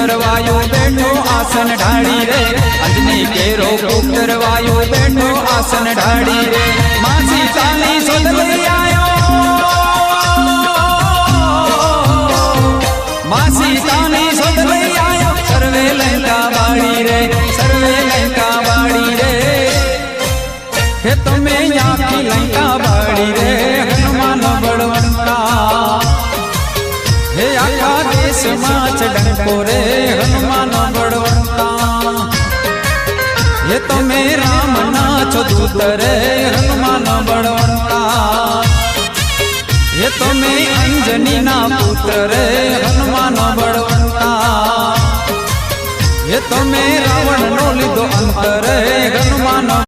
પુત્ર વાયુ બેઠો આસન ઢાળી રે અંજની કેરો પુત્ર વાયુ બેઠો આસન ઢાળી રે માં સીતાની શોધ લઈ આયો માં સીતાની શોધ લઈ આયો સર્વે લંકા બાળી રે સર્વે લંકા બાળી રે હે તમે આખી લંકા બાળી રે હનુમાન બળવંતા હે આખા દેશમાં છે ડંકો રે હનુમાન બળવંતા હે તમે રામના છો દૂત રે હનુમાન બળવંતા હે તમે અંજનીના પુત્ર રે હનુમાન બળવંતા હે તમે રાવણનો લીધો અંત રે હનુમાન